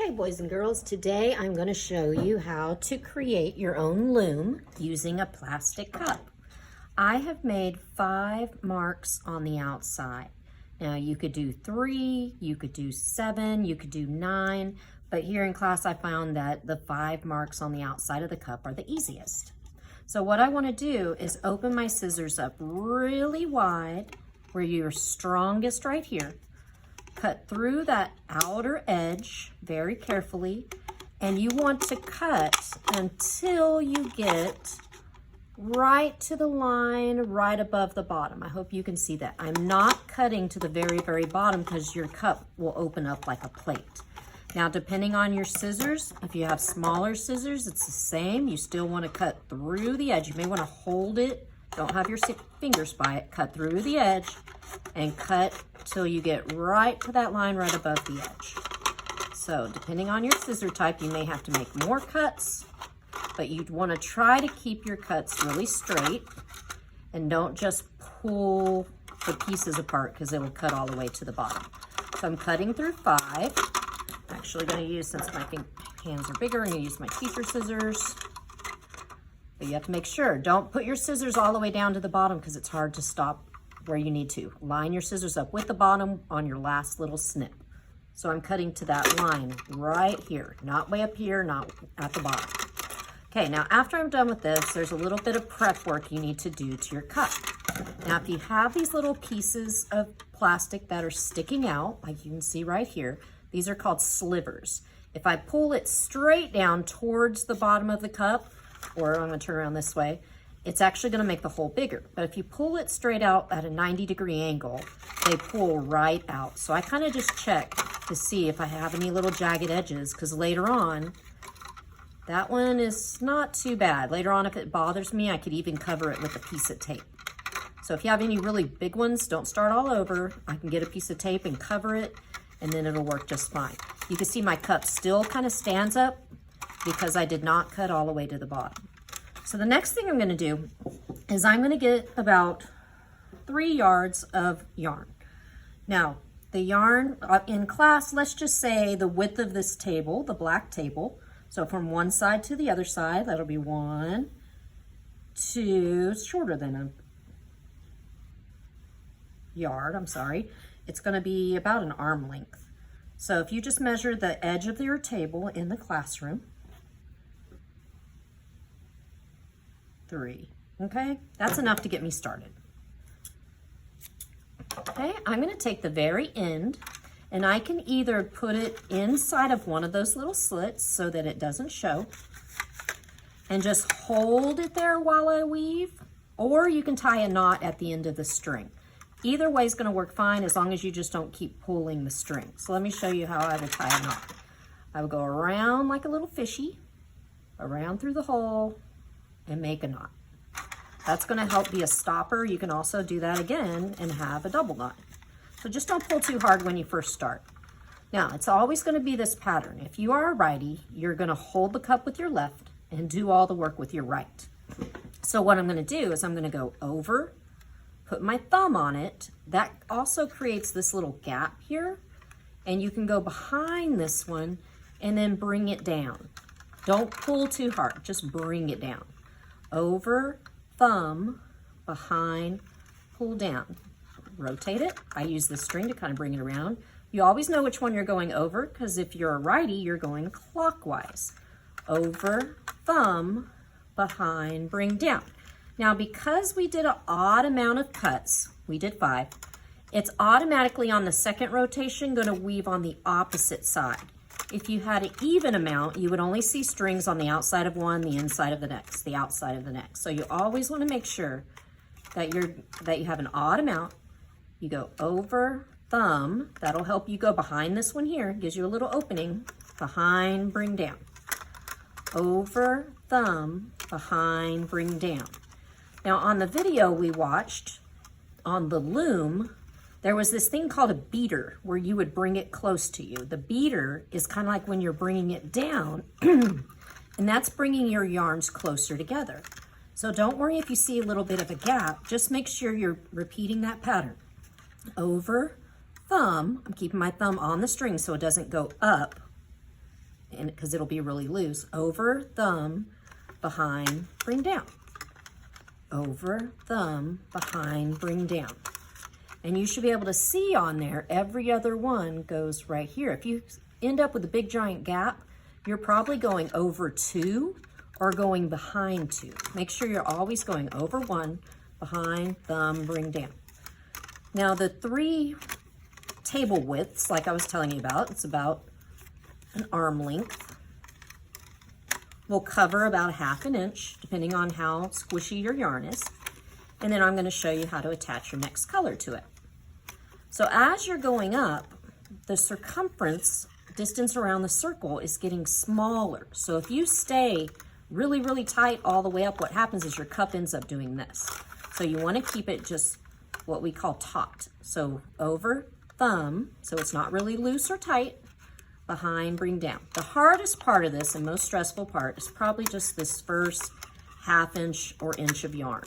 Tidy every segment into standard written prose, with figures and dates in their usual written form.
Okay, boys and girls, today I'm going to show you how to create your own loom using a plastic cup. I have made 5 marks on the outside. Now you could do 3, you could do 7, you could do 9, but here in class I found that the 5 marks on the outside of the cup are the easiest. So what I want to do is open my scissors up really wide where you're strongest right here. Cut through that outer edge very carefully, and you want to cut until you get right to the line right above the bottom. I hope you can see that. I'm not cutting to the very, very bottom because your cup will open up like a plate. Now, depending on your scissors, if you have smaller scissors, it's the same. You still want to cut through the edge. You may want to hold it. Don't have your fingers by it. Cut through the edge and cut till you get right to that line right above the edge. So depending on your scissor type, you may have to make more cuts, but you'd want to try to keep your cuts really straight and don't just pull the pieces apart because it will cut all the way to the bottom. So I'm cutting through 5. I'm actually going to use, since my hands are bigger, I'm going to use my teacher scissors. But you have to make sure, don't put your scissors all the way down to the bottom because it's hard to stop where you need to. Line your scissors up with the bottom on your last little snip. So I'm cutting to that line right here, not way up here, not at the bottom. Okay, now after I'm done with this, there's a little bit of prep work you need to do to your cup. Now if you have these little pieces of plastic that are sticking out, like you can see right here, these are called slivers. If I pull it straight down towards the bottom of the cup, or I'm going to turn around this way, it's actually going to make the hole bigger. But if you pull it straight out at a 90-degree angle, they pull right out. So I kind of just check to see if I have any little jagged edges, because later on, that one is not too bad. Later on, if it bothers me, I could even cover it with a piece of tape. So if you have any really big ones, don't start all over. I can get a piece of tape and cover it, and then it'll work just fine. You can see my cup still kind of stands up because I did not cut all the way to the bottom. So the next thing I'm going to do is I'm going to get about 3 yards of yarn. Now, the yarn in class, let's just say the width of this table, the black table. So from one side to the other side, that'll be 1, 2, it's shorter than a yard, I'm sorry. It's going to be about an arm length. So if you just measure the edge of your table in the classroom, 3, okay? That's enough to get me started. Okay, I'm going to take the very end, and I can either put it inside of one of those little slits so that it doesn't show, and just hold it there while I weave, or you can tie a knot at the end of the string. Either way is going to work fine as long as you just don't keep pulling the string. So let me show you how I would tie a knot. I would go around like a little fishy, around through the hole, and make a knot. That's going to help be a stopper. You can also do that again and have a double knot. So just don't pull too hard when you first start. Now, it's always going to be this pattern. If you are a righty, you're going to hold the cup with your left and do all the work with your right. So what I'm going to do is I'm going to go over, put my thumb on it. That also creates this little gap here. And you can go behind this one and then bring it down. Don't pull too hard, just bring it down. Over, thumb, behind, pull down. Rotate it. I use the string to kind of bring it around. You always know which one you're going over because if you're a righty, you're going clockwise. Over, thumb, behind, bring down. Now, because we did an odd amount of cuts, we did 5, it's automatically on the second rotation going to weave on the opposite side. If you had an even amount, you would only see strings on the outside of one, the inside of the next, the outside of the next. So you always want to make sure that you have an odd amount. You go over, thumb, that'll help you go behind this one here, gives you a little opening, behind, bring down. Over, thumb, behind, bring down. Now on the video we watched on the loom, there was this thing called a beater where you would bring it close to you. The beater is kind of like when you're bringing it down, and that's bringing your yarns closer together. So don't worry if you see a little bit of a gap, just make sure you're repeating that pattern. Over, thumb, I'm keeping my thumb on the string so it doesn't go up and because it'll be really loose. Over, thumb, behind, bring down. Over, thumb, behind, bring down. And you should be able to see on there, every other one goes right here. If you end up with a big giant gap, you're probably going over 2 or going behind 2. Make sure you're always going over 1, behind, thumb, bring down. Now the 3 table widths, like I was telling you about, it's about an arm length. We'll cover about 1/2 inch, depending on how squishy your yarn is. And then I'm going to show you how to attach your next color to it. So as you're going up, the circumference distance around the circle is getting smaller. So if you stay really, really tight all the way up, what happens is your cup ends up doing this. So you want to keep it just what we call taut. So over, thumb, so it's not really loose or tight, behind, bring down. The hardest part of this and most stressful part is probably just this first 1/2 inch or inch of yarn.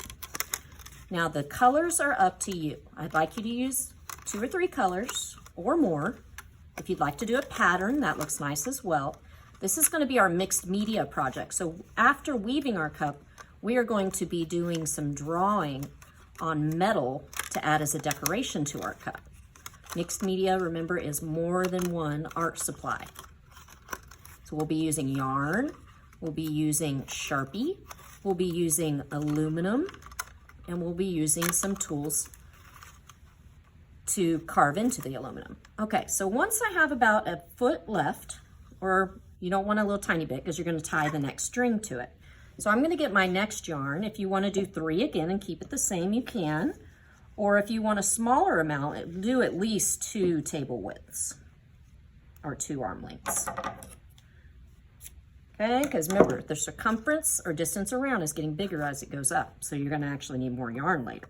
Now the colors are up to you. I'd like you to use 2 or 3 colors or more. If you'd like to do a pattern, that looks nice as well. This is going to be our mixed media project. So after weaving our cup, we are going to be doing some drawing on metal to add as a decoration to our cup. Mixed media, remember, is more than one art supply. So we'll be using yarn, we'll be using Sharpie, we'll be using aluminum, and we'll be using some tools to carve into the aluminum. Okay, so once I have about 1 foot left, or you don't want a little tiny bit because you're going to tie the next string to it. So I'm going to get my next yarn. If you want to do 3 again and keep it the same, you can. Or if you want a smaller amount, do at least 2 table widths or 2 arm lengths. Okay, because remember, the circumference or distance around is getting bigger as it goes up. So you're going to actually need more yarn later.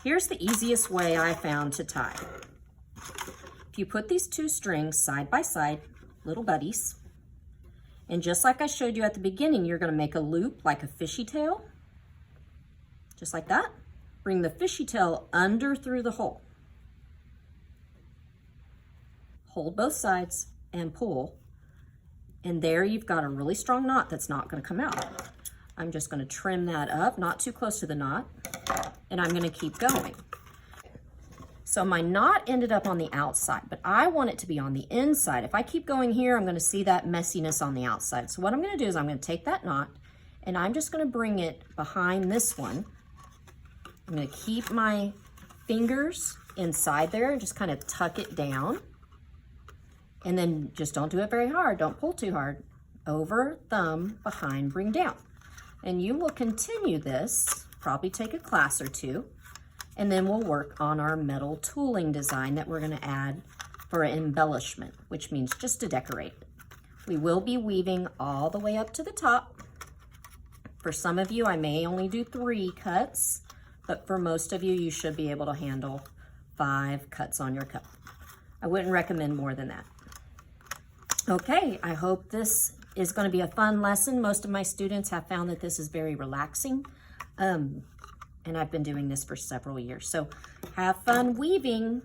Here's the easiest way I found to tie. If you put these 2 strings side by side, little buddies, and just like I showed you at the beginning, you're going to make a loop like a fishy tail, just like that. Bring the fishy tail under through the hole. Hold both sides and pull. And there you've got a really strong knot that's not going to come out. I'm just going to trim that up, not too close to the knot, and I'm going to keep going. So my knot ended up on the outside, but I want it to be on the inside. If I keep going here, I'm going to see that messiness on the outside. So what I'm going to do is I'm going to take that knot, and I'm just going to bring it behind this one. I'm going to keep my fingers inside there and just kind of tuck it down. And then just don't do it very hard. Don't pull too hard. Over, thumb, behind, bring down. And you will continue this, probably take a class or 2, and then we'll work on our metal tooling design that we're going to add for embellishment, which means just to decorate. We will be weaving all the way up to the top. For some of you, I may only do 3 cuts. But for most of you, you should be able to handle 5 cuts on your cup. I wouldn't recommend more than that. Okay, I hope this is going to be a fun lesson. Most of my students have found that this is very relaxing. And I've been doing this for several years. So have fun weaving.